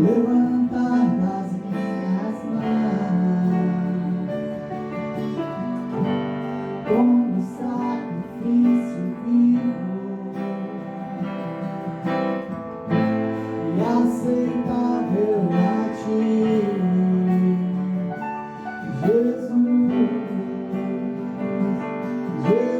levantar das minhas mãos como sacrifício vivo e aceitável a ti, Jesus, Jesus, Jesus.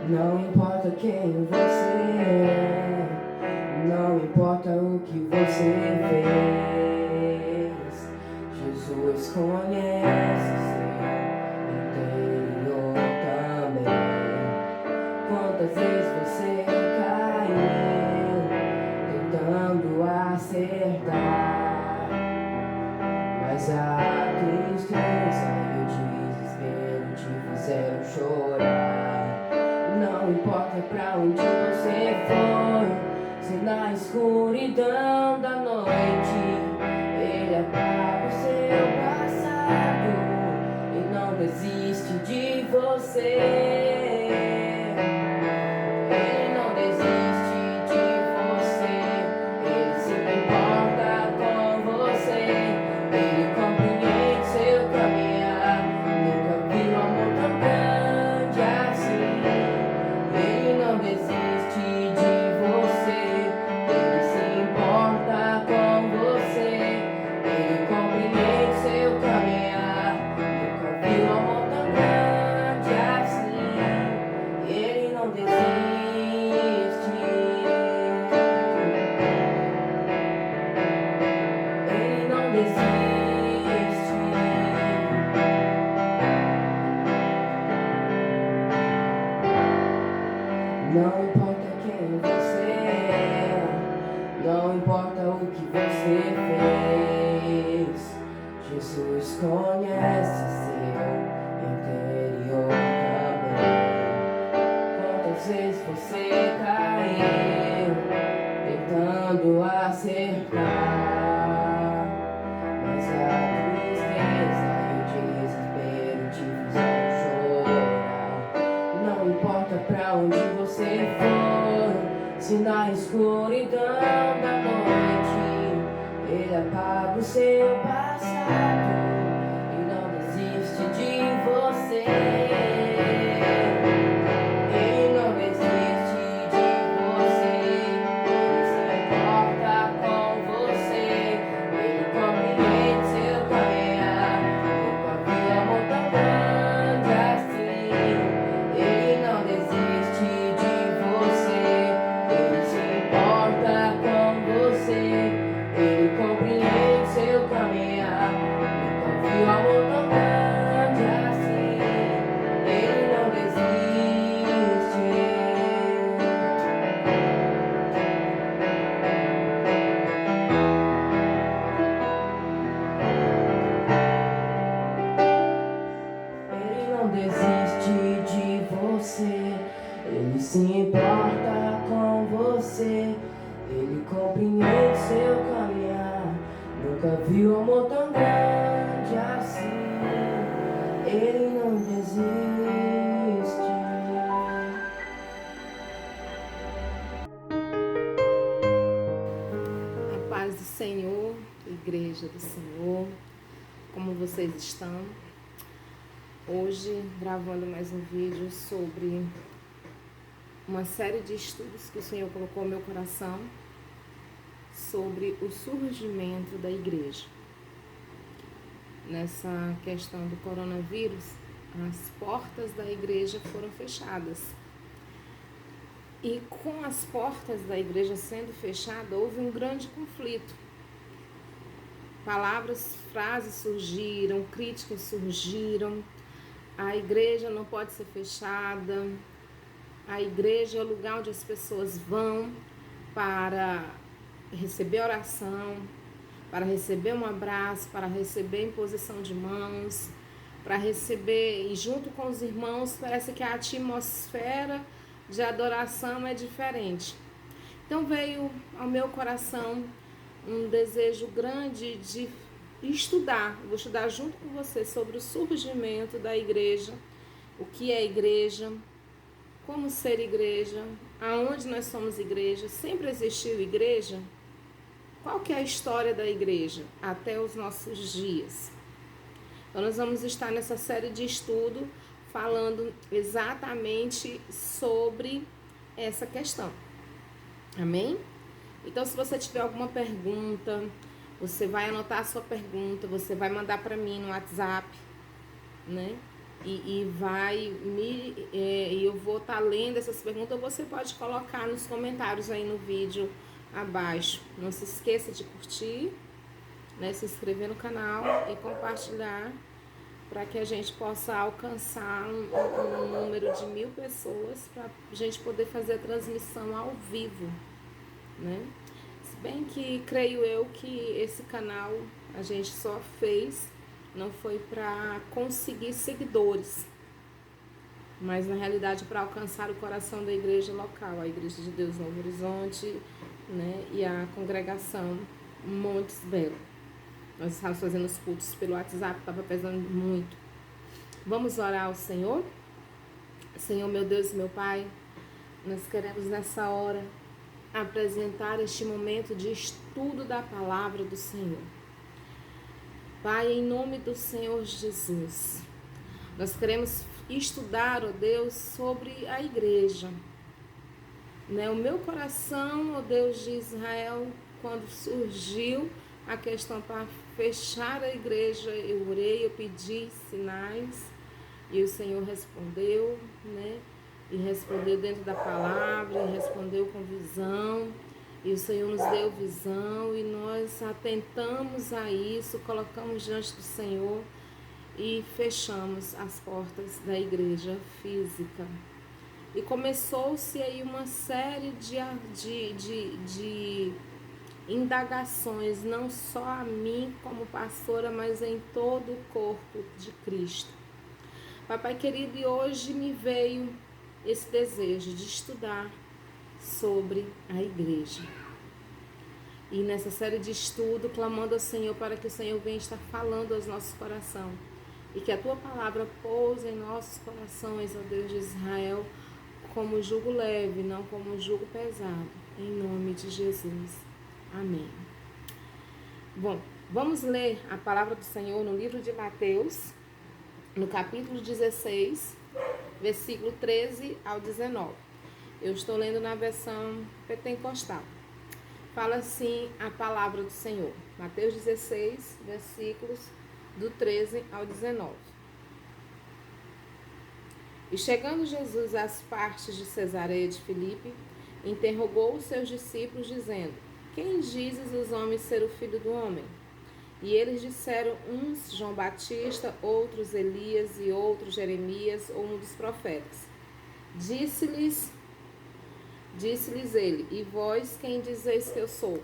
Não importa quem você é, não importa o que você fez, Jesus conhece seu interior também. Quantas vezes você caiu tentando acertar, mas a tristeza e o desespero te fizeram chorar. Não importa pra onde você foi, se na escuridão da noite Ele apaga o seu passado e não desiste de você. Ele não desiste de você, Ele se importa com você. Ele compreende seu caminhar, nunca viu amor tão grande assim. Ele não desiste de você, Ele se importa com você. Ele compreende seu caminhar, nunca viu amor tão grande assim. Ele não desiste, Ele não desiste. Não importa quem você é, não importa o que você fez, Jesus conhece seu interior também. Quantas vezes você caiu tentando acertar, mas a tristeza e o desespero te fizeram chorar. Não importa pra onde você for, se na escuridão da noite Ele apaga o seu passado e não desiste de você. Ele não desiste de Ele se importa com você, ele compreende seu caminhar. Nunca viu amor tão grande assim, ele não desiste. A paz do Senhor, Igreja do Senhor, como vocês estão? Hoje gravando mais um vídeo sobre uma série de estudos que o Senhor colocou no meu coração sobre o surgimento da igreja. Nessa questão do coronavírus, as portas da igreja foram fechadas. E com as portas da igreja sendo fechadas, houve um grande conflito. Palavras, frases surgiram, críticas surgiram. A igreja não pode ser fechada. A igreja é o lugar onde as pessoas vão para receber oração, para receber um abraço, para receber imposição de mãos, para receber, e junto com os irmãos, parece que a atmosfera de adoração é diferente. Então veio ao meu coração um desejo grande de estudar. Eu vou estudar junto com você sobre o surgimento da igreja, o que é igreja, como ser igreja, aonde nós somos igreja, sempre existiu igreja? Qual que é a história da igreja até os nossos dias? Então nós vamos estar nessa série de estudo falando exatamente sobre essa questão. Amém? Então se você tiver alguma pergunta, você vai anotar a sua pergunta, você vai mandar para mim no WhatsApp, né? E eu vou estar lendo essas perguntas, você pode colocar nos comentários aí no vídeo abaixo. Não se esqueça de curtir, né, se inscrever no canal e compartilhar para que a gente possa alcançar um número de 1000 pessoas para a gente poder fazer a transmissão ao vivo, né? Se bem que creio eu que esse canal a gente só fez, não foi para conseguir seguidores, mas na realidade para alcançar o coração da igreja local, a Igreja de Deus Novo Horizonte, né, e a congregação Montes Belo. Nós estávamos fazendo os cultos pelo WhatsApp, estava pesando muito. Vamos orar ao Senhor? Senhor, meu Deus e meu Pai, nós queremos nessa hora apresentar este momento de estudo da palavra do Senhor. Pai, em nome do Senhor Jesus, nós queremos estudar, ó Deus, sobre a igreja. Né? O meu coração, ó Deus de Israel, quando surgiu a questão para fechar a igreja, eu orei, eu pedi sinais e o Senhor respondeu, né? E respondeu dentro da palavra, e respondeu com visão. E o Senhor nos deu visão e nós atentamos a isso, colocamos diante do Senhor e fechamos as portas da igreja física. E começou-se aí uma série de indagações, não só a mim como pastora, mas em todo o corpo de Cristo. Papai querido, e hoje me veio esse desejo de estudar sobre a igreja. E nessa série de estudo, clamando ao Senhor para que o Senhor venha estar falando aos nossos corações. E que a Tua palavra pouse em nossos corações, ó Deus de Israel, como jugo leve, não como jugo pesado. Em nome de Jesus. Amém. Bom, vamos ler a palavra do Senhor no livro de Mateus, no capítulo 16, versículo 13 ao 19. Eu estou lendo na versão pentecostal. Fala assim a palavra do Senhor. Mateus 16, versículos do 13 ao 19. E chegando Jesus às partes de Cesareia de Filipe, interrogou os seus discípulos, dizendo: Quem dizes os homens ser o Filho do Homem? E eles disseram, uns João Batista, outros Elias e outros Jeremias ou um dos profetas. Disse-lhes ele: E vós quem dizeis que eu sou?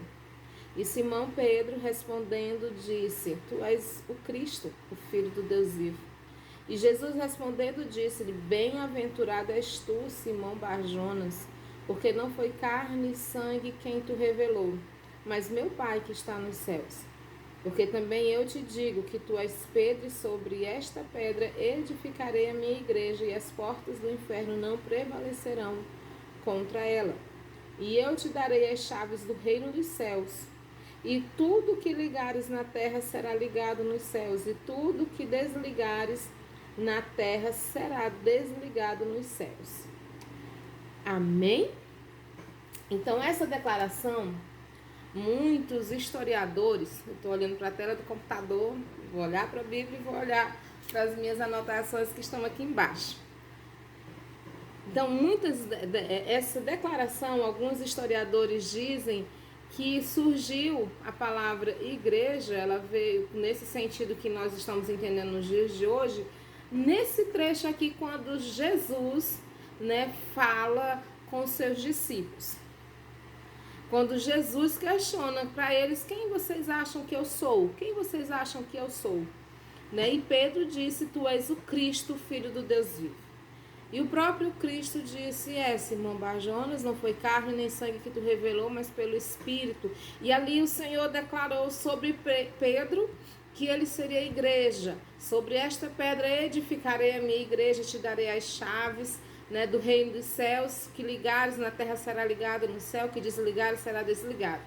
E Simão Pedro respondendo disse: Tu és o Cristo, o Filho do Deus vivo. E Jesus respondendo disse-lhe: Bem-aventurado és tu, Simão Barjonas, porque não foi carne e sangue quem tu revelou, mas meu Pai que está nos céus. Porque também eu te digo que tu és Pedro, e sobre esta pedra edificarei a minha igreja, e as portas do inferno não prevalecerão contra ela. E eu te darei as chaves do reino dos céus. E tudo que ligares na terra será ligado nos céus, e tudo que desligares na terra será desligado nos céus. Amém? Então, essa declaração, muitos historiadores, eu estou olhando para a tela do computador, vou olhar para a Bíblia e vou olhar para as minhas anotações que estão aqui embaixo. Então, essa declaração, alguns historiadores dizem que surgiu a palavra igreja, ela veio nesse sentido que nós estamos entendendo nos dias de hoje, nesse trecho aqui, quando Jesus, fala com seus discípulos. Quando Jesus questiona para eles: quem vocês acham que eu sou? Quem vocês acham que eu sou? E Pedro disse: tu és o Cristo, filho do Deus vivo. E o próprio Cristo disse: Simão Barjonas, não foi carne nem sangue que tu revelou, mas pelo Espírito. E ali o Senhor declarou sobre Pedro que ele seria a igreja. Sobre esta pedra edificarei a minha igreja, te darei as chaves do reino dos céus. Que ligares na terra será ligado no céu, que desligares será desligado.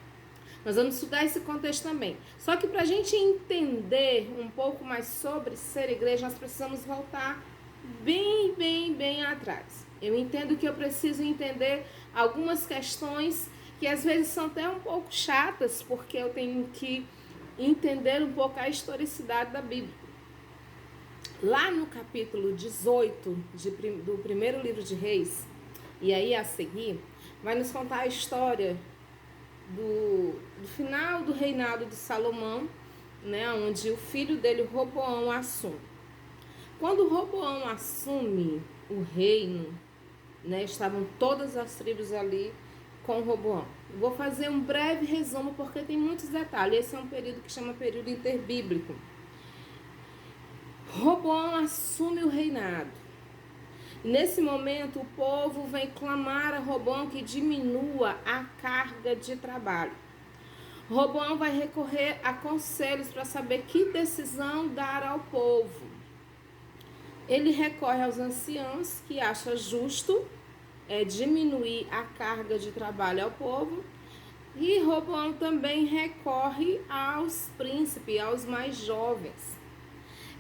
Nós vamos estudar esse contexto também. Só que para a gente entender um pouco mais sobre ser igreja, nós precisamos voltar bem atrás. Eu entendo que eu preciso entender algumas questões que às vezes são até um pouco chatas, porque eu tenho que entender um pouco a historicidade da Bíblia. Lá no capítulo 18 do primeiro livro de Reis, e aí a seguir, vai nos contar a história do final do reinado de Salomão, onde o filho dele, Roboão, assume. Quando Roboão assume o reino, estavam todas as tribos ali com Roboão. Vou fazer um breve resumo porque tem muitos detalhes. Esse é um período que chama período interbíblico. Roboão assume o reinado. Nesse momento, o povo vem clamar a Roboão que diminua a carga de trabalho. Roboão vai recorrer a conselhos para saber que decisão dar ao povo. Ele recorre aos anciãos, que acha justo diminuir a carga de trabalho ao povo. E Roboão também recorre aos príncipes, aos mais jovens.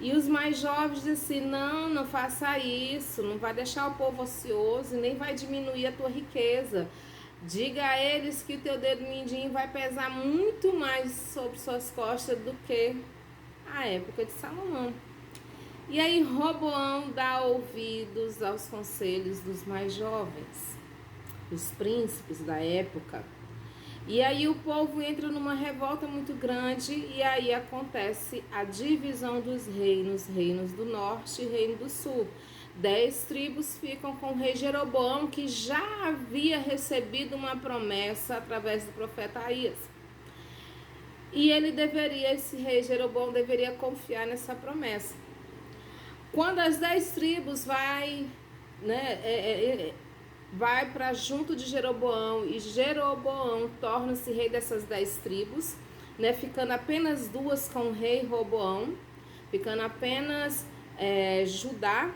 E os mais jovens dizem assim: não faça isso, não vai deixar o povo ocioso e nem vai diminuir a tua riqueza. Diga a eles que o teu dedo mindinho vai pesar muito mais sobre suas costas do que a época de Salomão. E aí Roboão dá ouvidos aos conselhos dos mais jovens, dos príncipes da época. E aí o povo entra numa revolta muito grande, e aí acontece a divisão dos reinos, reinos do norte e reino do sul. 10 tribos ficam com o rei Jeroboão, que já havia recebido uma promessa através do profeta Aías. E esse rei Jeroboão deveria confiar nessa promessa. Quando as 10 tribos vai para junto de Jeroboão, e Jeroboão torna-se rei dessas 10 tribos, ficando apenas 2 com o rei Roboão, ficando apenas Judá,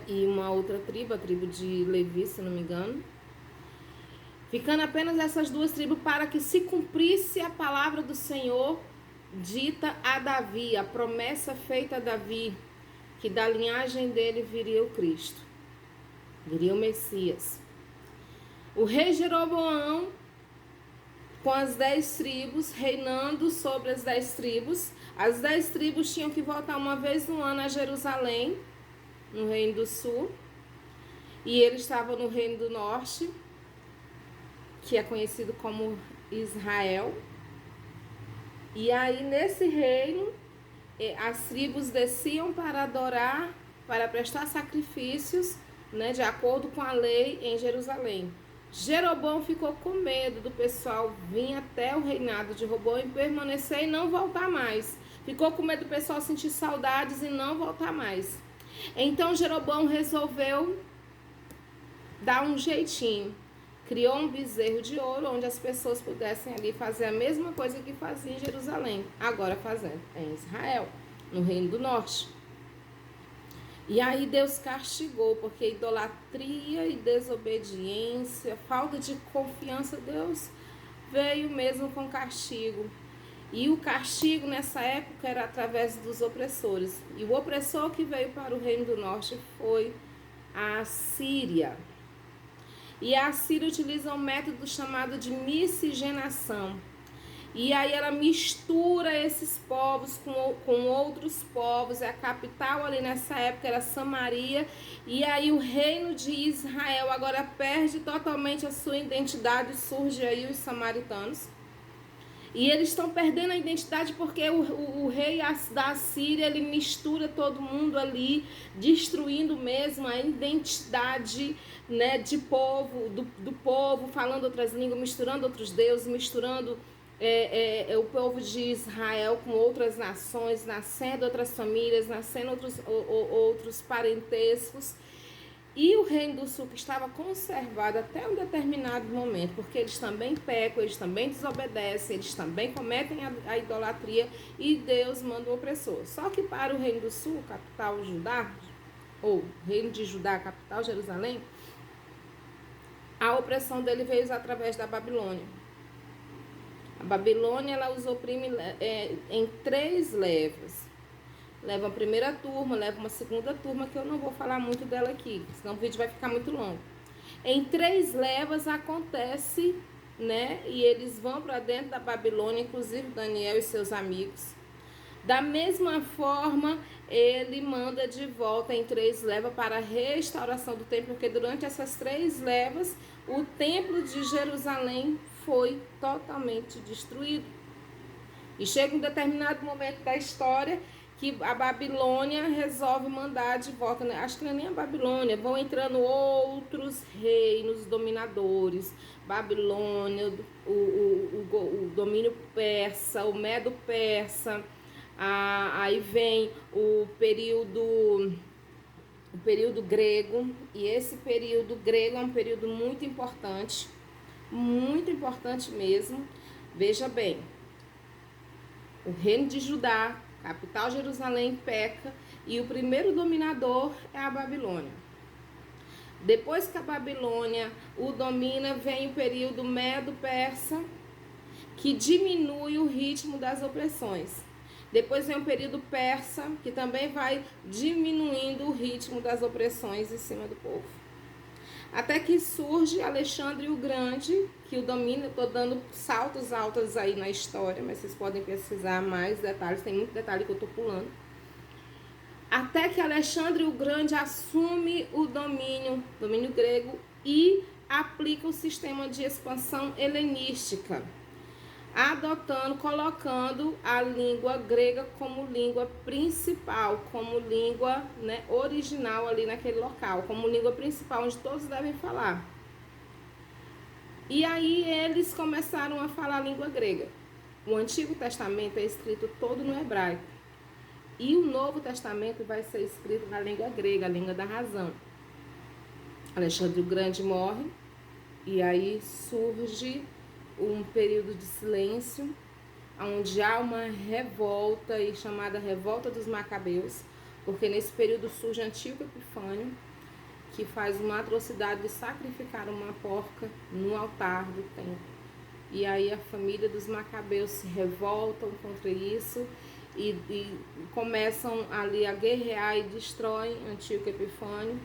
e uma outra tribo, a tribo de Levi, se não me engano, ficando apenas essas 2 tribos para que se cumprisse a palavra do Senhor dita a Davi, a promessa feita a Davi, que da linhagem dele viria o Cristo, viria o Messias. O rei Jeroboão, com as 10 tribos, reinando sobre as 10 tribos. As 10 tribos tinham que voltar uma vez no ano a Jerusalém, no reino do sul, e ele estava no reino do norte, que é conhecido como Israel. E aí nesse reino, as tribos desciam para adorar, para prestar sacrifícios, de acordo com a lei em Jerusalém. Jeroboão ficou com medo do pessoal vir até o reinado de Roboão e permanecer e não voltar mais, Ficou com medo do pessoal sentir saudades e não voltar mais. Então Jeroboão resolveu dar um jeitinho. Criou um bezerro de ouro onde as pessoas pudessem ali fazer a mesma coisa que fazia em Jerusalém, agora fazendo em Israel, no Reino do Norte. E aí Deus castigou, porque idolatria e desobediência, falta de confiança, Deus veio mesmo com castigo. E o castigo nessa época era através dos opressores. E o opressor que veio para o Reino do Norte foi a Síria. E a Síria utiliza um método chamado de miscigenação. E aí ela mistura esses povos com outros povos. A capital ali nessa época era Samaria. E aí o reino de Israel agora perde totalmente a sua identidade. Surge aí os samaritanos. E eles estão perdendo a identidade porque o rei da Síria, ele mistura todo mundo ali, destruindo mesmo a identidade, né, de povo, do povo, falando outras línguas, misturando outros deuses, misturando o povo de Israel com outras nações, nascendo outras famílias, nascendo outros parentescos. E o Reino do Sul, que estava conservado até um determinado momento, porque eles também pecam, eles também desobedecem, eles também cometem a idolatria, e Deus manda o opressor. Só que para o Reino do Sul, capital Judá, ou Reino de Judá, capital Jerusalém, a opressão dele veio através da Babilônia. A Babilônia, ela os oprime em 3 levas. Leva a primeira turma, leva uma segunda turma, que eu não vou falar muito dela aqui, senão o vídeo vai ficar muito longo. Em 3 levas acontece, né? E eles vão para dentro da Babilônia, inclusive Daniel e seus amigos. Da mesma forma, ele manda de volta em 3 levas para a restauração do templo, porque durante essas 3 levas, o templo de Jerusalém foi totalmente destruído. E chega um determinado momento da história que a Babilônia resolve mandar de volta, né? Acho que não é nem a Babilônia, vão entrando outros reinos dominadores. Babilônia, o domínio persa, o Medo-Persa, aí vem o período grego, e esse período grego é um período muito importante mesmo. Veja bem, o reino de Judá, capital Jerusalém, peca, e o primeiro dominador é a Babilônia. Depois que a Babilônia o domina, vem o período Medo-Persa, que diminui o ritmo das opressões. Depois vem o período persa, que também vai diminuindo o ritmo das opressões em cima do povo. Até que surge Alexandre o Grande, que o domina. Estou dando saltos altos aí na história, mas vocês podem pesquisar mais detalhes, tem muito detalhe que eu estou pulando. Até que Alexandre o Grande assume o domínio grego, e aplica o sistema de expansão helenística, colocando a língua grega como língua principal, como língua, né, original ali naquele local, como língua principal onde todos devem falar. E aí eles começaram a falar a língua grega. O Antigo Testamento é escrito todo no hebraico, e o Novo Testamento vai ser escrito na língua grega, a língua da razão. Alexandre o Grande morre, e aí surge um período de silêncio, onde há uma revolta, chamada Revolta dos Macabeus, porque nesse período surge Antíoco Epifânio, que faz uma atrocidade de sacrificar uma porca no altar do templo. E aí a família dos Macabeus se revoltam contra isso, e começam ali a guerrear e destroem Antíoco Epifânio,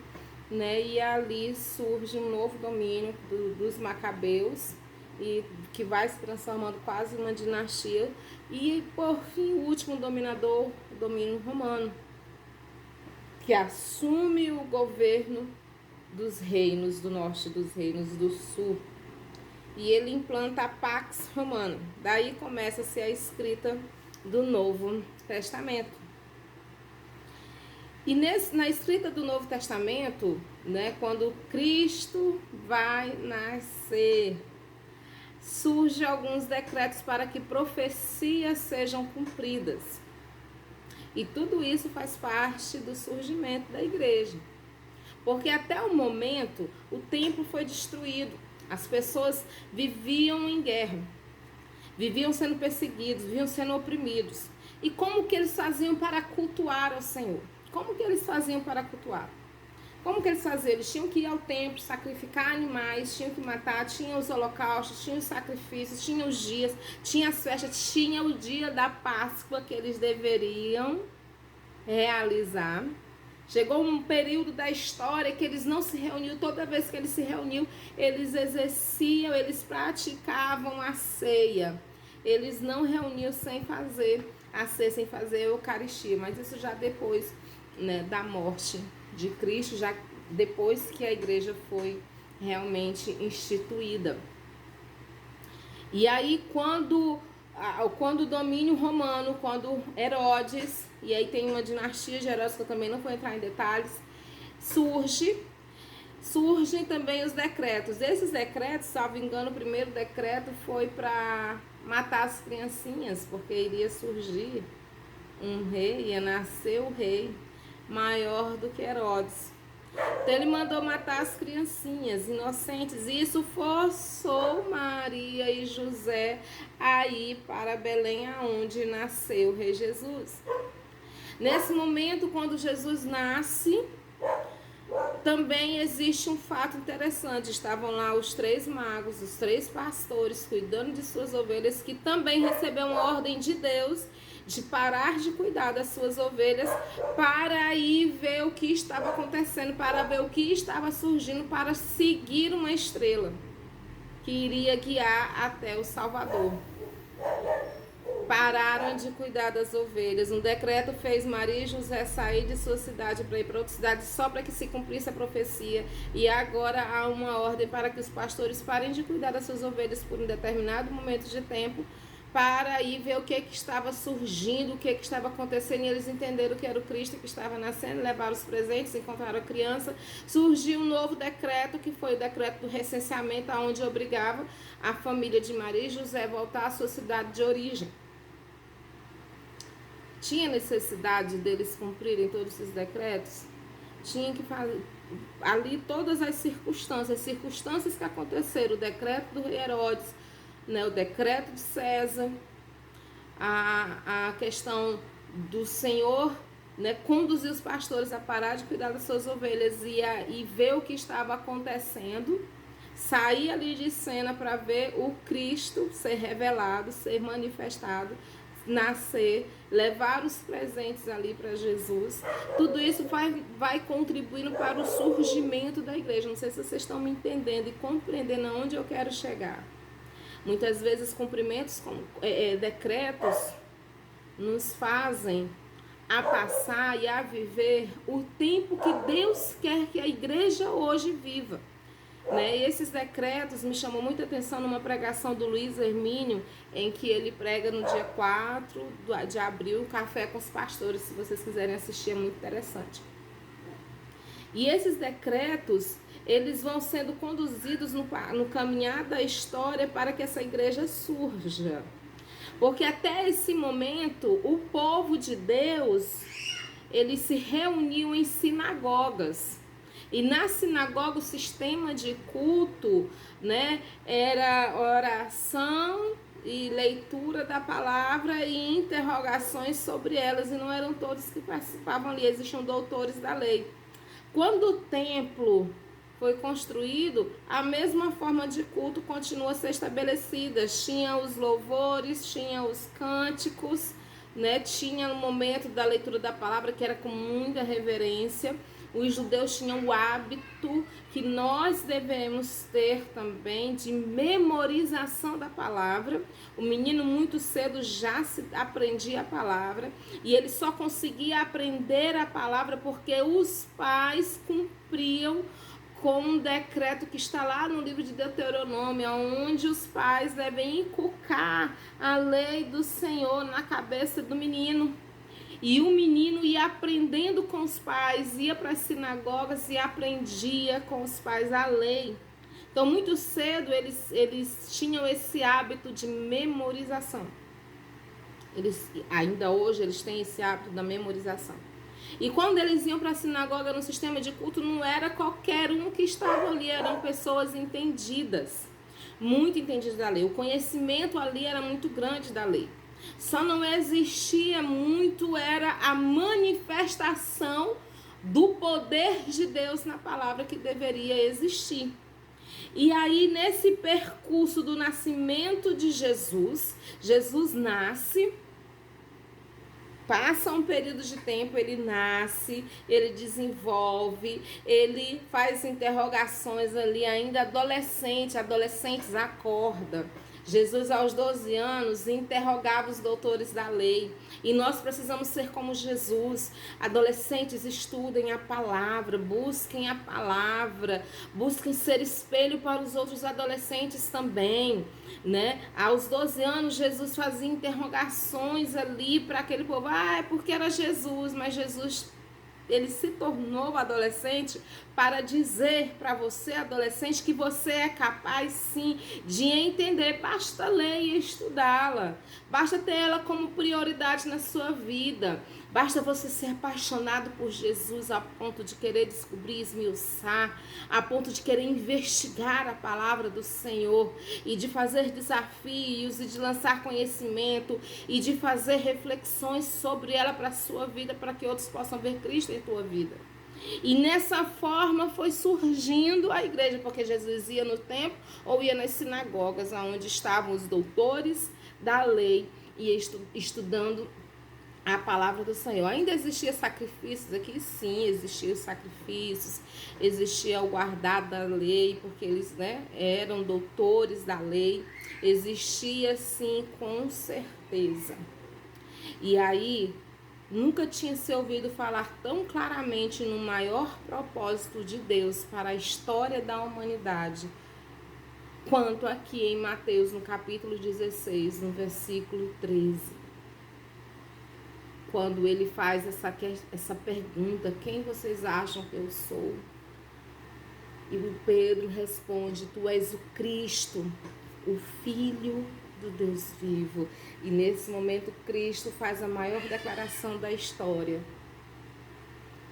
né? E ali surge um novo domínio dos Macabeus, e que vai se transformando quase numa dinastia, e por fim o último dominador, o domínio romano, que assume o governo dos reinos do norte, dos reinos do sul, e ele implanta a Pax Romana. Daí começa-se a escrita do Novo Testamento. E na escrita do Novo Testamento, né, quando Cristo vai nascer, surgem alguns decretos para que profecias sejam cumpridas. E tudo isso faz parte do surgimento da igreja. Porque até o momento o templo foi destruído. As pessoas viviam em guerra, viviam sendo perseguidos, viviam sendo oprimidos. E como que eles faziam para cultuar ao Senhor? Como que eles faziam para cultuar? Como que eles faziam? Eles tinham que ir ao templo, sacrificar animais, tinham que matar, tinha os holocaustos, tinha os sacrifícios, tinha os dias, tinha as festas, tinha o dia da Páscoa que eles deveriam realizar. Chegou um período da história que eles não se reuniam. Toda vez que eles se reuniam, eles exerciam, eles praticavam a ceia. Eles não reuniam sem fazer a ceia, sem fazer a Eucaristia. Mas isso já depois, né, da morte de Cristo, já depois que a igreja foi realmente instituída. E aí quando o domínio romano, quando Herodes, e aí tem uma dinastia de Herodes que eu também não vou entrar em detalhes, surgem também os decretos. Esses decretos, salvo engano, o primeiro decreto foi para matar as criancinhas, porque iria surgir um rei, ia nascer o rei maior do que Herodes. Então ele mandou matar as criancinhas inocentes, e isso forçou Maria e José a ir para Belém, aonde nasceu o rei Jesus. Nesse momento, quando Jesus nasce, também existe um fato interessante. Estavam lá os 3 magos, os 3 pastores, cuidando de suas ovelhas, que também receberam uma ordem de Deus de parar de cuidar das suas ovelhas para ir ver o que estava acontecendo, para ver o que estava surgindo, para seguir uma estrela que iria guiar até o Salvador. Pararam de cuidar das ovelhas. Um decreto fez Maria e José sair de sua cidade para ir para outra cidade, só para que se cumprisse a profecia. E agora há uma ordem para que os pastores parem de cuidar das suas ovelhas por um determinado momento de tempo, para ir ver o que estava surgindo, o que estava acontecendo. E eles entenderam que era o Cristo que estava nascendo, levaram os presentes, encontraram a criança. Surgiu um novo decreto, que foi o decreto do recenseamento, onde obrigava a família de Maria e José a voltar à sua cidade de origem. Tinha necessidade deles cumprirem todos esses decretos? Tinha que fazer ali todas as circunstâncias que aconteceram, o decreto do rei Herodes, né, o decreto de César, a questão do Senhor, né, conduzir os pastores a parar de cuidar das suas ovelhas e ver o que estava acontecendo, sair ali de cena para ver o Cristo ser revelado, ser manifestado, nascer, levar os presentes ali para Jesus. Tudo isso vai contribuindo para o surgimento da igreja. Não sei se vocês estão me entendendo e compreendendo aonde eu quero chegar. Muitas vezes cumprimentos, decretos, nos fazem a passar e a viver o tempo que Deus quer que a igreja hoje viva. Né? E esses decretos me chamam muita atenção numa pregação do Luiz Hermínio, em que ele prega no dia 4 de abril, Café com os Pastores. Se vocês quiserem assistir, é muito interessante. E esses decretos, eles vão sendo conduzidos no caminhar da história para que essa igreja surja. Porque até esse momento, o povo de Deus, ele se reuniu em sinagogas. E na sinagoga, o sistema de culto, né, era oração e leitura da palavra e interrogações sobre elas. E não eram todos que participavam ali, existiam doutores da lei. Quando o templo foi construído, a mesma forma de culto continua a ser estabelecida. Tinha os louvores, tinha os cânticos, né? Tinha o momento da leitura da palavra, que era com muita reverência. Os judeus tinham o hábito que nós devemos ter também de memorização da palavra. O menino muito cedo já aprendia a palavra, e ele só conseguia aprender a palavra porque os pais cumpriam com um decreto que está lá no livro de Deuteronômio, onde os pais devem inculcar a lei do Senhor na cabeça do menino. E o menino ia aprendendo com os pais, ia para as sinagogas e aprendia com os pais a lei. Então, muito cedo, eles tinham esse hábito de memorização. Ainda hoje eles têm esse hábito da memorização. E quando eles iam para a sinagoga no sistema de culto, não era qualquer um que estava ali, eram pessoas entendidas, muito entendidas da lei. O conhecimento ali era muito grande da lei. Só não existia muito, era a manifestação do poder de Deus na palavra que deveria existir. E aí, nesse percurso do nascimento de Jesus, Jesus nasce, passa um período de tempo, ele nasce, ele desenvolve, ele faz interrogações ali, ainda adolescentes acorda. Jesus, aos 12 anos, interrogava os doutores da lei. E nós precisamos ser como Jesus. Adolescentes, estudem a palavra, busquem a palavra, busquem ser espelho para os outros adolescentes também, né? Aos 12 anos, Jesus fazia interrogações ali para aquele povo. É porque era Jesus, mas Jesus, ele se tornou adolescente para dizer para você, adolescente, que você é capaz sim de entender. Basta ler e estudá-la, basta ter ela como prioridade na sua vida, basta você ser apaixonado por Jesus a ponto de querer descobrir, esmiuçar, a ponto de querer investigar a palavra do Senhor e de fazer desafios e de lançar conhecimento e de fazer reflexões sobre ela para a sua vida, para que outros possam ver Cristo em tua vida. E nessa forma foi surgindo a igreja, porque Jesus ia no templo ou ia nas sinagogas, onde estavam os doutores da lei e estudando a palavra do Senhor. Ainda existia sacrifícios aqui? Sim, existiam os sacrifícios, existia o guardado da lei, porque eles, né, eram doutores da lei. Existia sim, com certeza. E aí, nunca tinha se ouvido falar tão claramente no maior propósito de Deus para a história da humanidade, quanto aqui em Mateus, no capítulo 16, no versículo 13. Quando ele faz essa pergunta: quem vocês acham que eu sou? E o Pedro responde: tu és o Cristo, o Filho do Deus vivo. E nesse momento Cristo faz a maior declaração da história: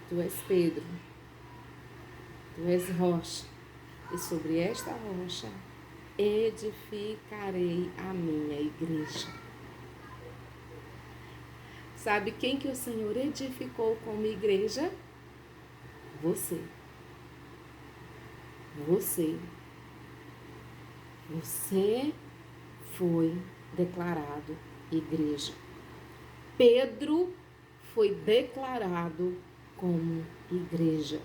tu és Pedro, tu és rocha, e sobre esta rocha edificarei a minha igreja. Sabe quem que o Senhor edificou como igreja? Você. Você foi declarado igreja. Pedro foi declarado como igreja.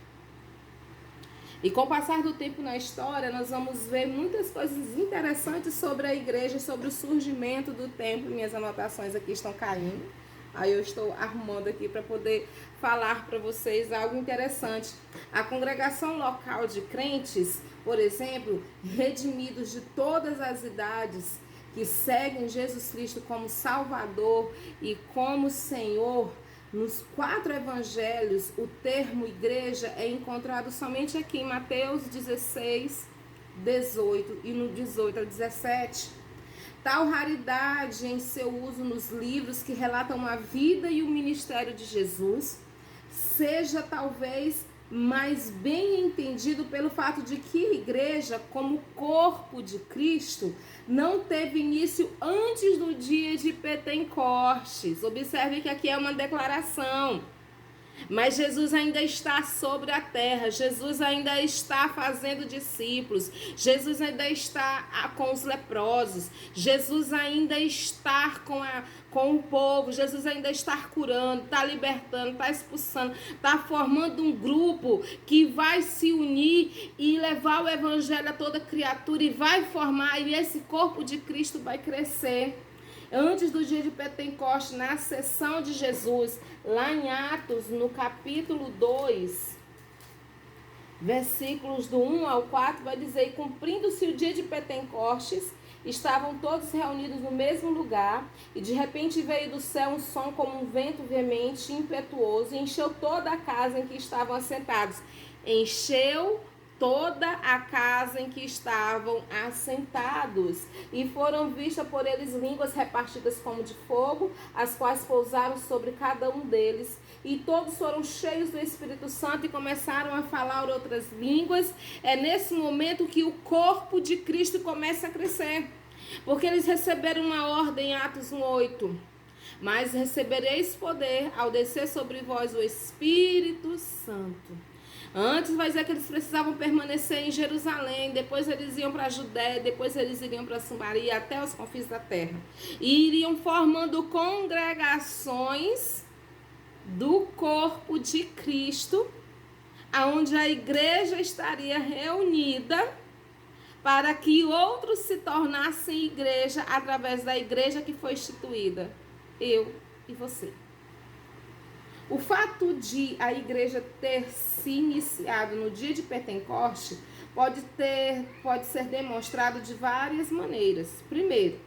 E com o passar do tempo na história, nós vamos ver muitas coisas interessantes sobre a igreja, sobre o surgimento do templo. Minhas anotações aqui estão caindo. Aí eu estou arrumando aqui para poder falar para vocês algo interessante. A congregação local de crentes, por exemplo, redimidos de todas as idades, que seguem Jesus Cristo como Salvador e como Senhor, nos 4 evangelhos, o termo igreja é encontrado somente aqui em Mateus 16, 18 e no 18 ao 17. Tal raridade em seu uso nos livros que relatam a vida e o ministério de Jesus seja talvez mais bem entendido pelo fato de que a igreja, como corpo de Cristo, não teve início antes do dia de Pentecostes. Observe que aqui é uma declaração. Mas Jesus ainda está sobre a terra, Jesus ainda está fazendo discípulos, Jesus ainda está com os leprosos, Jesus ainda está com o povo, Jesus ainda está curando, está libertando, está expulsando, está formando um grupo que vai se unir e levar o evangelho a toda criatura e vai formar, e esse corpo de Cristo vai crescer. Antes do dia de Pentecostes, na ascensão de Jesus, lá em Atos, no capítulo 2, versículos do 1 ao 4, vai dizer: e cumprindo-se o dia de Pentecostes, estavam todos reunidos no mesmo lugar, e de repente veio do céu um som como um vento veemente e impetuoso, e encheu toda a casa em que estavam assentados. Encheu toda a casa em que estavam assentados, e foram vistas por eles línguas repartidas como de fogo, as quais pousaram sobre cada um deles, e todos foram cheios do Espírito Santo e começaram a falar outras línguas. É nesse momento que o corpo de Cristo começa a crescer, porque eles receberam uma ordem, Atos 1:8. Mas recebereis poder ao descer sobre vós o Espírito Santo. Antes vai dizer que eles precisavam permanecer em Jerusalém, depois eles iam para a Judéia, depois eles iriam para Samaria, até os confins da terra. E iriam formando congregações do corpo de Cristo, aonde a igreja estaria reunida, para que outros se tornassem igreja através da igreja que foi instituída. Eu e você. O fato de a igreja ter se iniciado no dia de Pentecoste pode ser demonstrado de várias maneiras. Primeiro,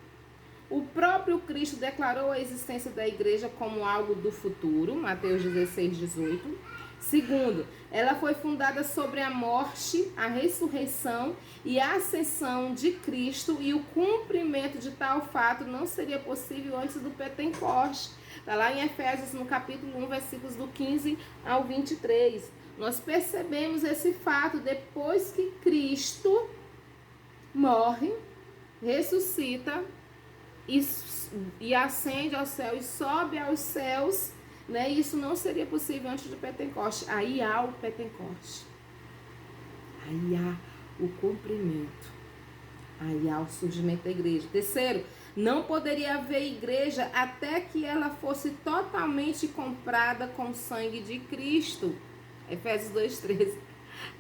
o próprio Cristo declarou a existência da igreja como algo do futuro, Mateus 16:18. Segundo, ela foi fundada sobre a morte, a ressurreição e a ascensão de Cristo, e o cumprimento de tal fato não seria possível antes do Pentecoste. Está lá em Efésios, no capítulo 1, versículos do 15 ao 23. Nós percebemos esse fato depois que Cristo morre, ressuscita e ascende ao céu e sobe aos céus, né? Isso não seria possível antes do Pentecoste. Aí há o Pentecoste. Aí há o cumprimento. Aí há o surgimento da igreja. Terceiro, não poderia haver igreja até que ela fosse totalmente comprada com o sangue de Cristo. Efésios 2:13.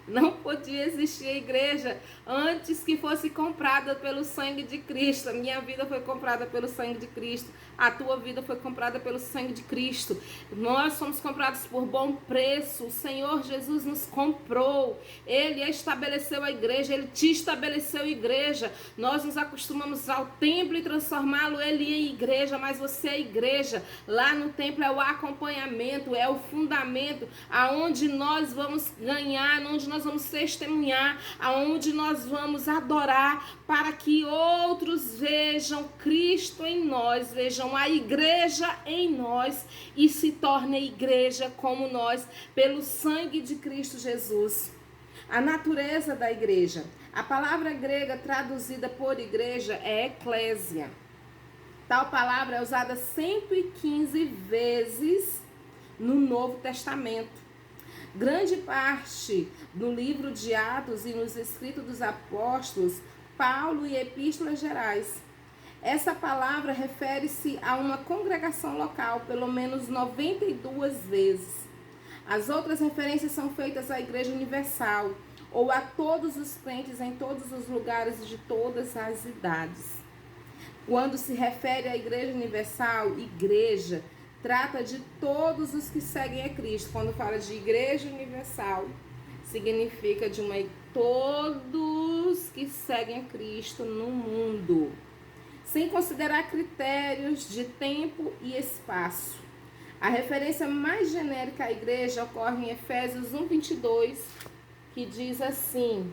Não podia existir a igreja antes que fosse comprada pelo sangue de Cristo. A minha vida foi comprada pelo sangue de Cristo. A tua vida foi comprada pelo sangue de Cristo. Nós somos comprados por bom preço. O Senhor Jesus nos comprou. Ele estabeleceu a igreja. Ele te estabeleceu a igreja. Nós nos acostumamos ao templo e transformá-lo ele em igreja, mas você é igreja. Lá no templo é o acompanhamento, é o fundamento, aonde nós vamos ganhar, onde nós vamos testemunhar, aonde nós vamos adorar, para que outros vejam Cristo em nós, vejam a igreja em nós e se tornem igreja como nós, pelo sangue de Cristo Jesus. A natureza da igreja. A palavra grega traduzida por igreja é eclésia. Tal palavra é usada 115 vezes no Novo Testamento. Grande parte no livro de Atos e nos escritos dos apóstolos, Paulo e epístolas gerais. Essa palavra refere-se a uma congregação local, pelo menos 92 vezes. As outras referências são feitas à Igreja Universal, ou a todos os crentes em todos os lugares de todas as idades. Quando se refere à Igreja Universal, igreja, trata de todos os que seguem a Cristo. Quando fala de Igreja Universal, significa de todos que seguem a Cristo no mundo, sem considerar critérios de tempo e espaço. A referência mais genérica à igreja ocorre em Efésios 1:22, que diz assim,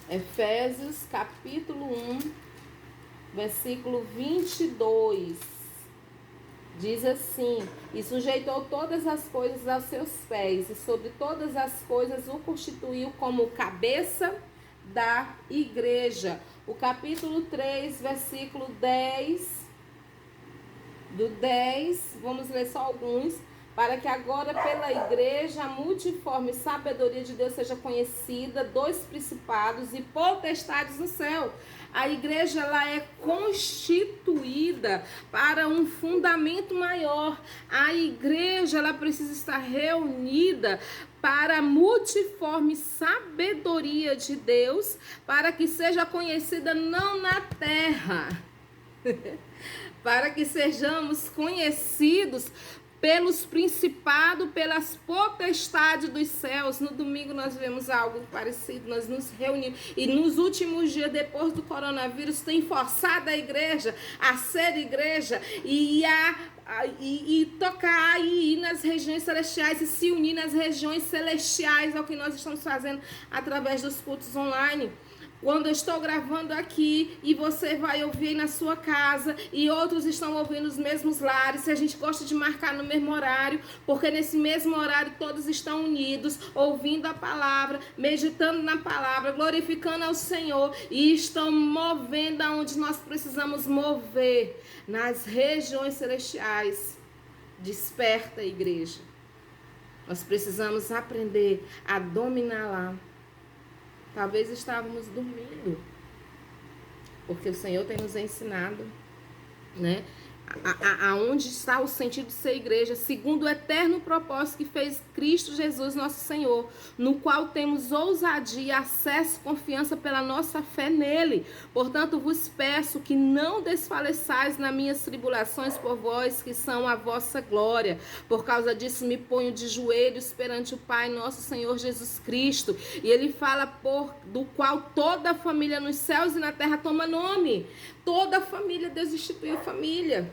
Efésios capítulo 1, versículo 22, diz assim: e sujeitou todas as coisas aos seus pés, e sobre todas as coisas o constituiu como cabeça da igreja. O capítulo 3, versículo 10, do 10, vamos ler só alguns. Para que agora pela igreja a multiforme sabedoria de Deus seja conhecida dos principados e potestades no céu. A igreja ela é constituída para um fundamento maior. A igreja ela precisa estar reunida para a multiforme sabedoria de Deus, para que seja conhecida não na terra, para que sejamos conhecidos pelos principados, pelas potestades dos céus. No domingo nós vemos algo parecido, nós nos reunimos. E nos últimos dias, depois do coronavírus, tem forçado a igreja a ser igreja e a e tocar e ir nas regiões celestiais e se unir nas regiões celestiais, é o que nós estamos fazendo através dos cultos online. Quando eu estou gravando aqui e você vai ouvir na sua casa e outros estão ouvindo nos mesmos lares, se a gente gosta de marcar no mesmo horário, porque nesse mesmo horário todos estão unidos, ouvindo a palavra, meditando na palavra, glorificando ao Senhor e estão movendo aonde nós precisamos mover, nas regiões celestiais. Desperta, igreja. Nós precisamos aprender a dominar lá. Talvez estávamos dormindo, porque o Senhor tem nos ensinado, né? Aonde está o sentido de ser igreja, segundo o eterno propósito que fez Cristo Jesus, nosso Senhor, no qual temos ousadia, acesso, confiança pela nossa fé nele. Portanto, vos peço que não desfaleçais nas minhas tribulações por vós, que são a vossa glória. Por causa disso, me ponho de joelhos perante o Pai, nosso Senhor Jesus Cristo. E ele fala do qual toda a família nos céus e na terra toma nome. Toda a família, Deus instituiu família.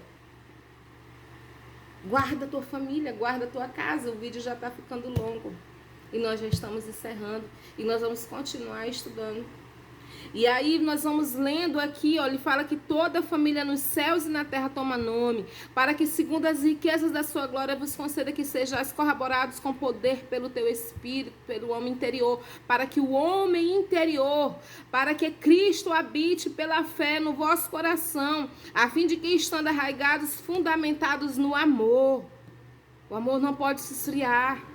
Guarda a tua família, guarda a tua casa. O vídeo já está ficando longo. E nós já estamos encerrando. E nós vamos continuar estudando. E aí nós vamos lendo aqui, ó, ele fala que toda a família nos céus e na terra toma nome, para que segundo as riquezas da sua glória vos conceda que sejais corroborados com poder pelo teu espírito, pelo homem interior, para que o homem interior, para que Cristo habite pela fé no vosso coração, a fim de que estando arraigados, fundamentados no amor. O amor não pode se esfriar.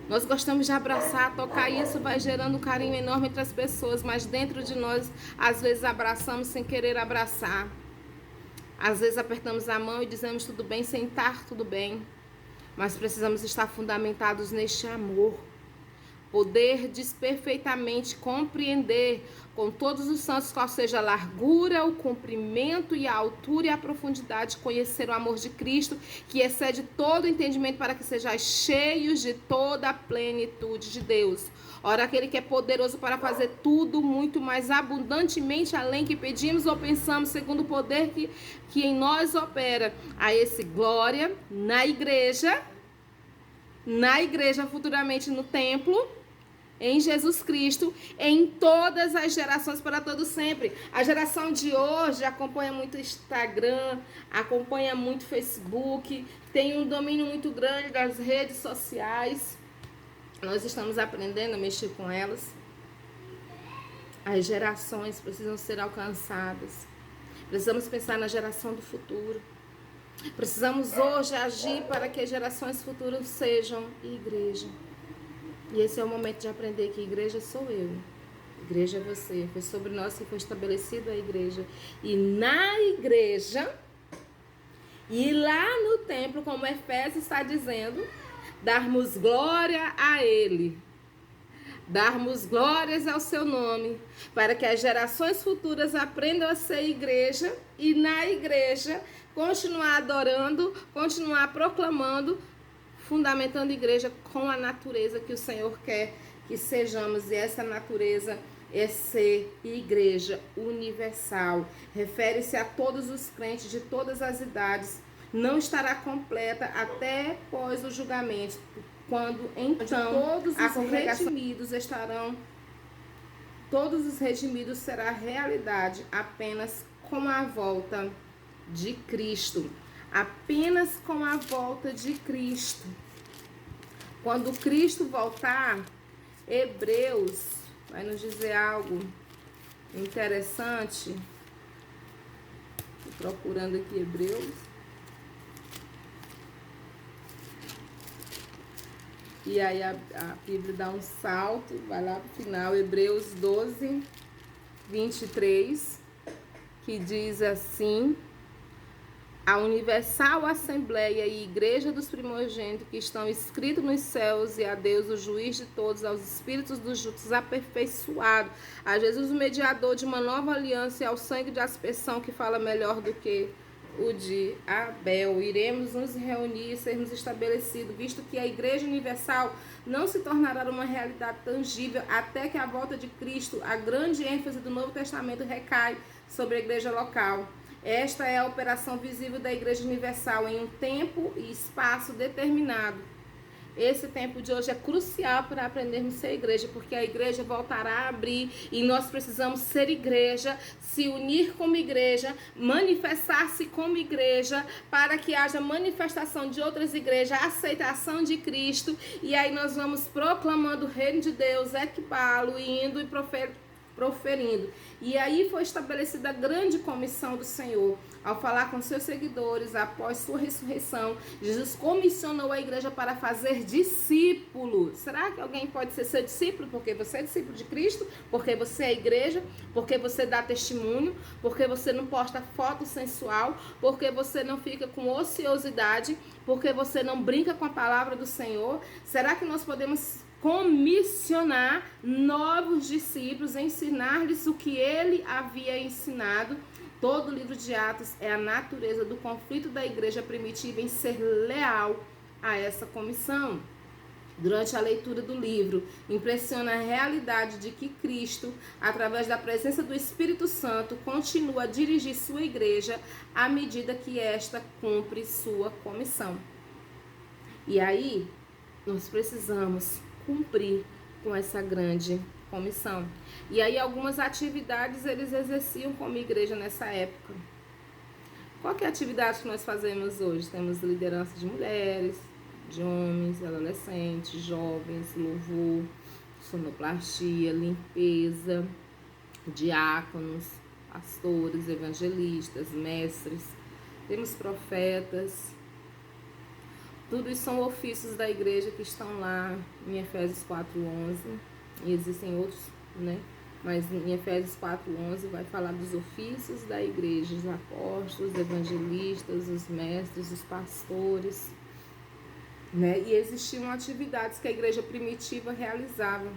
Nós gostamos de abraçar, tocar, e isso vai gerando um carinho enorme entre as pessoas, mas dentro de nós, às vezes abraçamos sem querer abraçar. Às vezes apertamos a mão e dizemos tudo bem, sem estar tudo bem. Mas precisamos estar fundamentados neste amor. Poder perfeitamente compreender com todos os santos qual seja a largura, o comprimento e a altura e a profundidade, conhecer o amor de Cristo, que excede todo o entendimento, para que sejais cheios de toda a plenitude de Deus. Ora, aquele que é poderoso para fazer tudo muito mais abundantemente além que pedimos ou pensamos, segundo o poder que em nós opera, a esse glória na igreja, futuramente no templo, em Jesus Cristo, em todas as gerações, para todo sempre. A geração de hoje acompanha muito Instagram, acompanha muito Facebook, tem um domínio muito grande das redes sociais. Nós estamos aprendendo a mexer com elas. As gerações precisam ser alcançadas. Precisamos pensar na geração do futuro. Precisamos hoje agir para que as gerações futuras sejam igreja. E esse é o momento de aprender que igreja sou eu. Igreja é você. Foi sobre nós que foi estabelecida a igreja. E na igreja, e lá no templo, como Efésios está dizendo, darmos glória a Ele. Darmos glórias ao seu nome, para que as gerações futuras aprendam a ser igreja, e na igreja continuar adorando, continuar proclamando, fundamentando a igreja com a natureza que o Senhor quer que sejamos. E essa natureza é ser igreja universal. Refere-se a todos os crentes de todas as idades. Não estará completa até após o julgamento, quando então todos os redimidos estarão, todos os redimidos será realidade apenas com a volta de Cristo. Apenas com a volta de Cristo. Quando Cristo voltar, Hebreus vai nos dizer algo interessante. Estou procurando aqui Hebreus. E aí a Bíblia dá um salto, vai lá para o final, Hebreus 12, 23, que diz assim: a universal assembleia e igreja dos primogênitos que estão escritos nos céus, e a Deus, o juiz de todos, aos espíritos dos justos aperfeiçoados, a Jesus, o mediador de uma nova aliança, e ao sangue de aspersão que fala melhor do que o de Abel. Iremos nos reunir e sermos estabelecidos, visto que a igreja universal não se tornará uma realidade tangível até que a volta de Cristo. A grande ênfase do Novo Testamento recai sobre a igreja local. Esta é a operação visível da Igreja Universal em um tempo e espaço determinado. Esse tempo de hoje é crucial para aprendermos a ser igreja, porque a igreja voltará a abrir e nós precisamos ser igreja, se unir como igreja, manifestar-se como igreja, para que haja manifestação de outras igrejas, aceitação de Cristo, e aí nós vamos proclamando o reino de Deus, equipá-lo, indo e proferindo. E aí foi estabelecida a grande comissão do Senhor. Ao falar com seus seguidores após sua ressurreição, Jesus comissionou a igreja para fazer discípulos. Será que alguém pode ser seu discípulo? Porque você é discípulo de Cristo, porque você é igreja, porque você dá testemunho, porque você não posta foto sensual, porque você não fica com ociosidade, porque você não brinca com a palavra do Senhor. Será que nós podemos comissionar novos discípulos, ensinar-lhes o que ele havia ensinado? Todo o livro de Atos é a natureza do conflito da igreja primitiva em ser leal a essa comissão. Durante a leitura do livro, impressiona a realidade de que Cristo, através da presença do Espírito Santo, continua a dirigir sua igreja à medida que esta cumpre sua comissão. E aí, nós precisamos cumprir com essa grande comissão. E aí algumas atividades eles exerciam como igreja nessa época. Qual que é a atividade que nós fazemos hoje? Temos liderança de mulheres, de homens, adolescentes, jovens, louvor, sonoplastia, limpeza, diáconos, pastores, evangelistas, mestres. Temos profetas. Tudo isso são ofícios da igreja que estão lá em Efésios 4:11. E existem outros, né? Mas em Efésios 4:11 vai falar dos ofícios da igreja, os apóstolos, os evangelistas, os mestres, os pastores, né? E existiam atividades que a igreja primitiva realizava.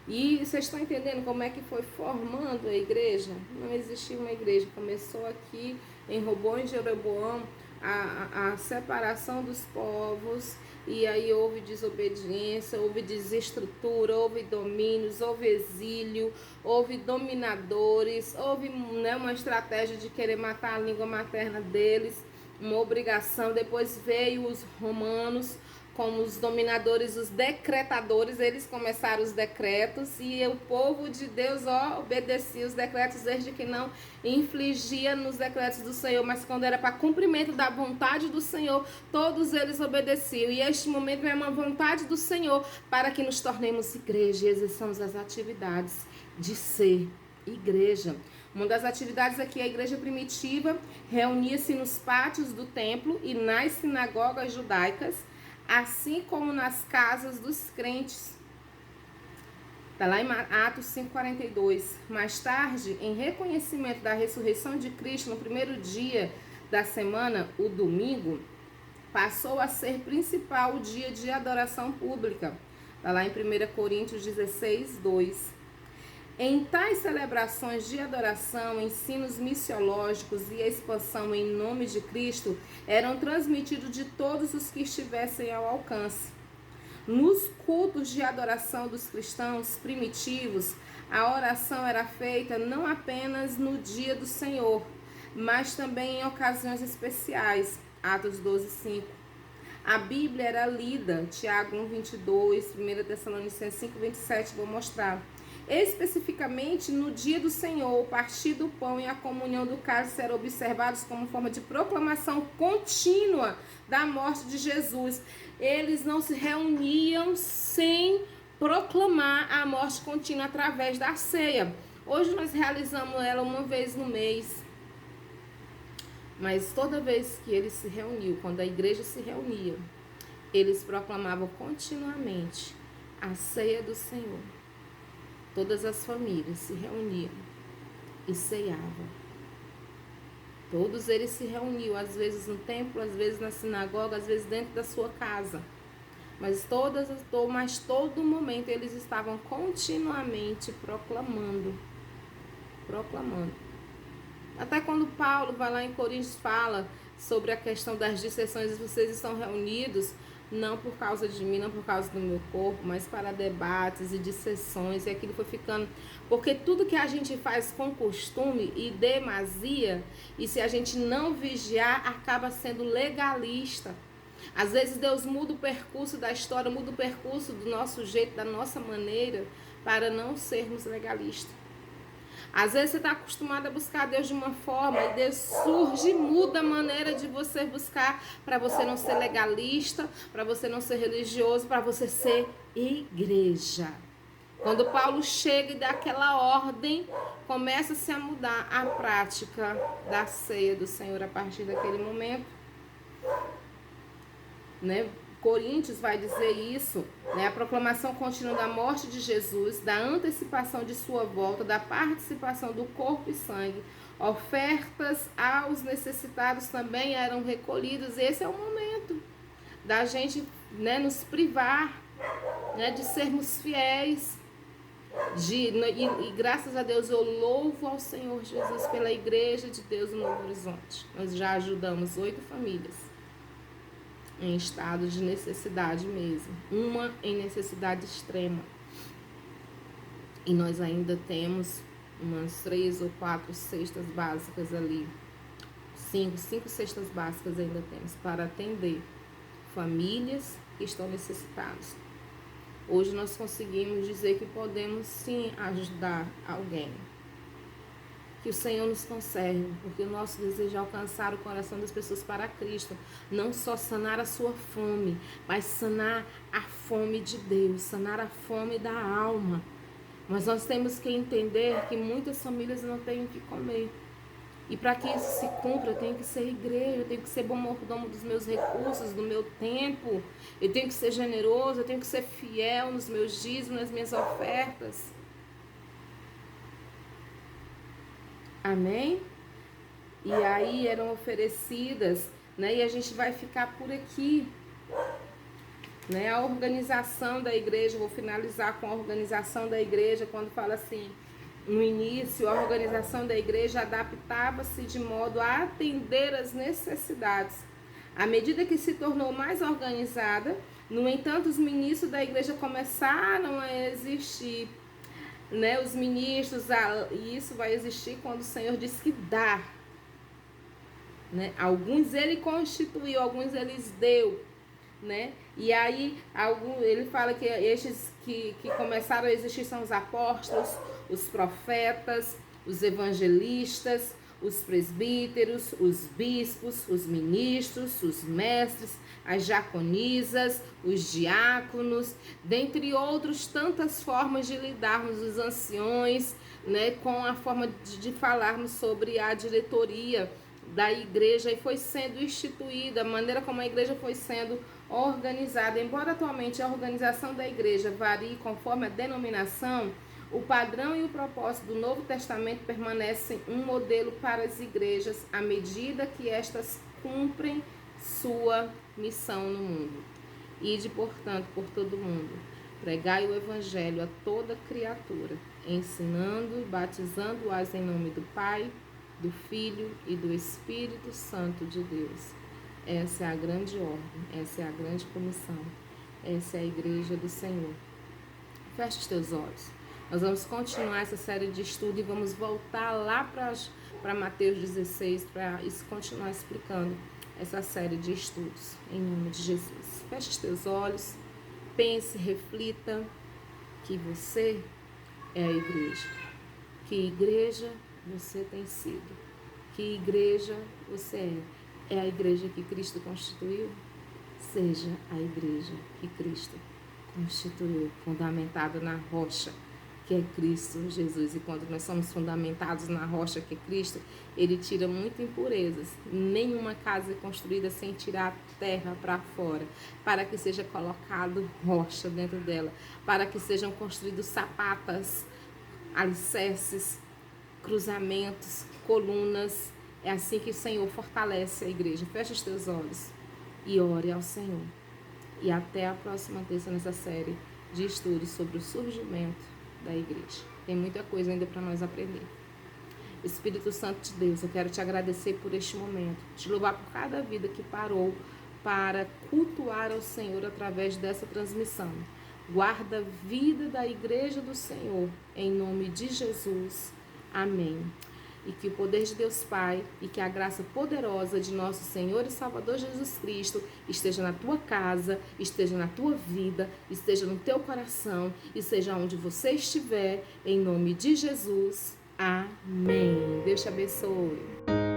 E vocês estão entendendo como é que foi formando a igreja? Não existia uma igreja. Começou aqui em Robô e Jeroboão a separação dos povos, e aí houve desobediência, houve desestrutura, houve domínios, houve exílio, houve dominadores, houve, né, uma estratégia de querer matar a língua materna deles, uma obrigação. Depois veio os romanos como os dominadores, os decretadores. Eles começaram os decretos e o povo de Deus obedecia os decretos, desde que não infligia nos decretos do Senhor, mas quando era para cumprimento da vontade do Senhor, todos eles obedeciam. E este momento é uma vontade do Senhor para que nos tornemos igreja e exerçamos as atividades de ser igreja. Uma das atividades aqui, a igreja primitiva reunia-se nos pátios do templo e nas sinagogas judaicas, assim como nas casas dos crentes. Está lá em Atos 5:42. Mais tarde, em reconhecimento da ressurreição de Cristo, no primeiro dia da semana, o domingo, passou a ser principal dia de adoração pública. Está lá em 1 Coríntios 16:2. Em tais celebrações de adoração, ensinos missiológicos e a expansão em nome de Cristo eram transmitidos de todos os que estivessem ao alcance. Nos cultos de adoração dos cristãos primitivos, a oração era feita não apenas no dia do Senhor, mas também em ocasiões especiais. Atos 12:5. A Bíblia era lida, Tiago 1:22, 1 Tessalonicenses 5:27, vou mostrar. Especificamente no dia do Senhor, o partir do pão e a comunhão do cálice eram observados como forma de proclamação contínua da morte de Jesus. Eles não se reuniam sem proclamar a morte contínua através da ceia. Hoje nós realizamos ela uma vez no mês. Mas toda vez que eles se reuniam, quando a igreja se reunia, eles proclamavam continuamente a ceia do Senhor. Todas as famílias se reuniam e ceiavam. Todos eles se reuniam, às vezes no templo, às vezes na sinagoga, às vezes dentro da sua casa. Mas todo momento eles estavam continuamente proclamando. Até quando Paulo vai lá em Coríntios, fala sobre a questão das dissensões, vocês estão reunidos não por causa de mim, não por causa do meu corpo, mas para debates e dissessões, e aquilo foi ficando, porque tudo que a gente faz com costume e demasia, e se a gente não vigiar, acaba sendo legalista. Às vezes Deus muda o percurso da história, muda o percurso do nosso jeito, da nossa maneira, para não sermos legalistas. Às vezes você está acostumado a buscar Deus de uma forma e Deus surge e muda a maneira de você buscar, para você não ser legalista, para você não ser religioso, para você ser igreja. Quando Paulo chega e dá aquela ordem, começa-se a mudar a prática da ceia do Senhor a partir daquele momento, né? Coríntios vai dizer isso, né? A proclamação contínua da morte de Jesus, da antecipação de sua volta, da participação do corpo e sangue, ofertas aos necessitados também eram recolhidas. Esse é o momento da gente, né, nos privar, né, de sermos fiéis. E graças a Deus eu louvo ao Senhor Jesus pela Igreja de Deus no Novo Horizonte. Nós já ajudamos 8 famílias em estado de necessidade mesmo, uma em necessidade extrema, e nós ainda temos umas 3 ou 4 cestas básicas ali, 5 cestas básicas ainda temos para atender famílias que estão necessitadas. Hoje nós conseguimos dizer que podemos sim ajudar alguém. Que o Senhor nos conserve, porque o nosso desejo é alcançar o coração das pessoas para Cristo. Não só sanar a sua fome, mas sanar a fome de Deus, sanar a fome da alma. Mas nós temos que entender que muitas famílias não têm o que comer. E para que isso se cumpra, eu tenho que ser igreja, eu tenho que ser bom mordomo dos meus recursos, do meu tempo. Eu tenho que ser generoso, eu tenho que ser fiel nos meus dízimos, nas minhas ofertas. Amém? E aí eram oferecidas, né? E a gente vai ficar por aqui, né? A organização da igreja, vou finalizar com a organização da igreja, quando fala assim, no início, a organização da igreja adaptava-se de modo a atender às necessidades. À medida que se tornou mais organizada, no entanto, os ministros da igreja começaram a existir, né, os ministros, e isso vai existir quando o Senhor diz que dá, né? Alguns ele constituiu, alguns ele deu, né? E aí ele fala que estes que começaram a existir são os apóstolos, os profetas, os evangelistas, os presbíteros, os bispos, os ministros, os mestres, as diaconisas, os diáconos, dentre outros tantas formas de lidarmos, os anciões, né, com a forma de falarmos sobre a diretoria da igreja, e foi sendo instituída, a maneira como a igreja foi sendo organizada. Embora atualmente a organização da igreja varie conforme a denominação, o padrão e o propósito do Novo Testamento permanecem um modelo para as igrejas à medida que estas cumprem sua missão no mundo. Ide, portanto, por todo mundo, pregai o evangelho a toda criatura, ensinando e batizando-as em nome do Pai, do Filho e do Espírito Santo de Deus. Essa é a grande ordem, essa é a grande comissão, essa é a igreja do Senhor. Feche os teus olhos. Nós vamos continuar essa série de estudo e vamos voltar lá para Mateus 16 para continuar explicando essa série de estudos, em nome de Jesus. Feche os teus olhos, pense, reflita que você é a igreja. Que igreja você tem sido? Que igreja você é? É a igreja que Cristo constituiu? Seja a igreja que Cristo constituiu, fundamentada na rocha, que é Cristo Jesus. E quando nós somos fundamentados na rocha que é Cristo, Ele tira muitas impurezas. Nenhuma casa é construída sem tirar terra para fora, para que seja colocado rocha dentro dela, para que sejam construídos sapatas, alicerces, cruzamentos, colunas. É assim que o Senhor fortalece a igreja. Fecha os teus olhos e ore ao Senhor. E até a próxima terça nessa série de estudos sobre o surgimento da igreja. Tem muita coisa ainda para nós aprender. Espírito Santo de Deus, eu quero te agradecer por este momento, te louvar por cada vida que parou para cultuar ao Senhor através dessa transmissão. Guarda a vida da Igreja do Senhor, em nome de Jesus. Amém. E que o poder de Deus Pai e que a graça poderosa de nosso Senhor e Salvador Jesus Cristo esteja na tua casa, esteja na tua vida, esteja no teu coração e seja onde você estiver, em nome de Jesus. Amém. Deus te abençoe.